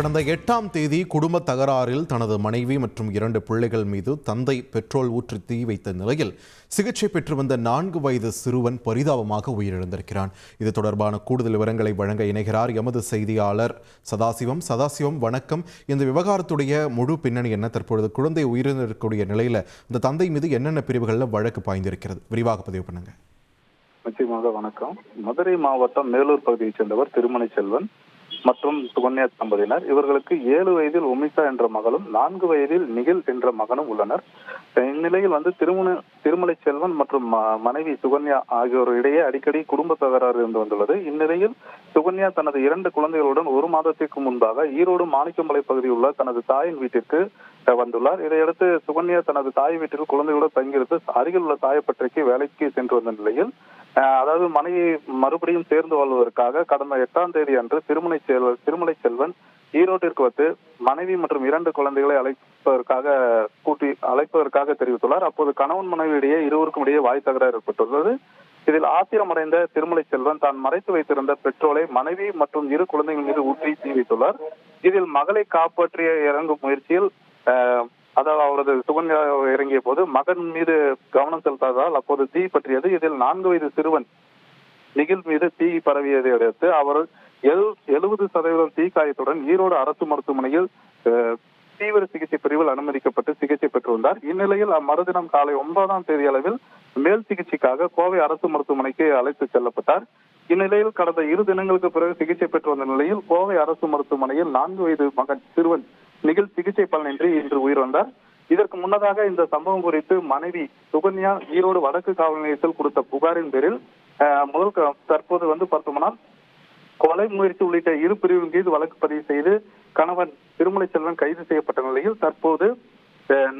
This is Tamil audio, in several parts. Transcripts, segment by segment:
கடந்த 8ஆம் தேதி குடும்ப தகராறில் தனது மனைவி மற்றும் 2 பிள்ளைகள் மீது தந்தை பெட்ரோல் ஊற்றி தீ வைத்த நிலையில் சிகிச்சை பெற்று வந்த 4 வயது சிறுவன் பரிதாபமாக உயிரிழந்திருக்கிறான். இது தொடர்பான கூடுதல் விவரங்களை வழங்க இணைகிறார் எமது செய்தியாளர் சதாசிவம். சதாசிவம், வணக்கம். இந்த விவகாரத்துடைய முழு பின்னணி என்ன? தற்பொழுது குழந்தை உயிரிழந்திருக்கக்கூடிய நிலையில் இந்த தந்தை மீது என்னென்ன பிரிவுகளில் வழக்கு பாய்ந்திருக்கிறது? விரிவாக பதிவு பண்ணுங்க. நிச்சயமாக வணக்கம். மதுரை மாவட்டம் மேலூர் பகுதியைச் சேர்ந்தவர் திருமலை செல்வன் மற்றும் சுகன்யா தம்பதியினர். இவர்களுக்கு 7 வயதில் உமிசா என்ற மகளும் 4 வயதில் நிகில் என்ற மகனும் உள்ளனர். இந்நிலையில் திருமலை செல்வன் மற்றும் மனைவி சுகன்யா ஆகியோர் இடையே அடிக்கடி குடும்ப தகராறு இருந்து வந்துள்ளது. இந்நிலையில் சுகன்யா தனது 2 குழந்தைகளுடன் 1 மாதத்திற்கு முன்பாக ஈரோடு மாணிக்கமலை பகுதியில் உள்ள தனது தாயின் வீட்டிற்கு வந்துள்ளார். இதையடுத்து சுகன்யா தனது தாய் வீட்டில் குழந்தைகளுடன் தங்கியிருந்து அருகில் உள்ள தாயப்பற்றைக்கு வேலைக்கு சென்று வந்த நிலையில் அதாவது மனைவி மறுபடியும் சேர்ந்து வாழ்வதற்காக கடந்த 8ஆம் தேதி அன்று திருமலை செல்வன் ஈரோட்டிற்கு வந்து மனைவி மற்றும் 2 குழந்தைகளை அழைப்பதற்காக தெரிவித்துள்ளார். அப்போது கணவன் மனைவியிடையே இருவருக்கும் இடையே வாய் தகராறு ஏற்பட்டுள்ளது. இதில் ஆத்திரமடைந்த திருமலை செல்வன் தான் மறைத்து வைத்திருந்த பெட்ரோலை மனைவி மற்றும் 2 குழந்தைகள் மீது ஊற்றி தீ வைத்துள்ளார். இதில் மகளை காப்பாற்றிய இறங்கும் முயற்சியில் அதாவது அவரது சுகன்யா இறங்கிய போது மகன் மீது கவனம் செலுத்தாததால் அப்போது தீ பற்றியது. இதில் 4 வயது சிறுவன் நிகில் மீது தீ பரவியதை அடுத்து அவர் 70% தீக்காயத்துடன் ஈரோடு அரசு மருத்துவமனையில் தீவிர சிகிச்சை பிரிவில் அனுமதிக்கப்பட்டு சிகிச்சை பெற்று வந்தார். இந்நிலையில் மறுதினம் காலை 9ஆம் தேதி அளவில் மேல் சிகிச்சைக்காக கோவை அரசு மருத்துவமனைக்கு அழைத்து செல்லப்பட்டார். இந்நிலையில் கடந்த 2 தினங்களுக்கு பிறகு சிகிச்சை பெற்று வந்த நிலையில் கோவை அரசு மருத்துவமனையில் 4 வயது மகன் சிறுவன் நிகில் சிகிச்சை பலனின்றி இன்று உயிரிழந்தார். இதற்கு முன்னதாக இந்த சம்பவம் குறித்து மனைவி சுகன்யா ஈரோடு வடக்கு காவல் நிலையத்தில் கொடுத்த புகாரின் பேரில் தற்போது பார்த்தோம்னால் கொலை முயற்சி உள்ளிட்ட 2 பிரிவின் மீது வழக்கு பதிவு செய்து கணவன் திருமலை செல்வன் கைது செய்யப்பட்ட நிலையில் தற்போது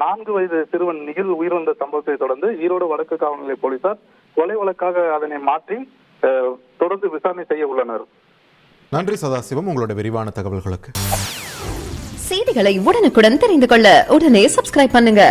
4 வயது சிறுவன் நிகில் உயிரிழந்த சம்பவத்தை தொடர்ந்து ஈரோடு வடக்கு காவல் நிலைய போலீசார் கொலை வழக்காக அதனை மாற்றி தொடர்ந்து விசாரணை செய்ய உள்ளனர். நன்றி சதாசிவம், உங்களுடைய விரிவான தகவல்களுக்கு. செய்திகளை உடனுக்குடன் தெரிந்து கொள்ள உடனே சப்ஸ்கிரைப் பண்ணுங்க.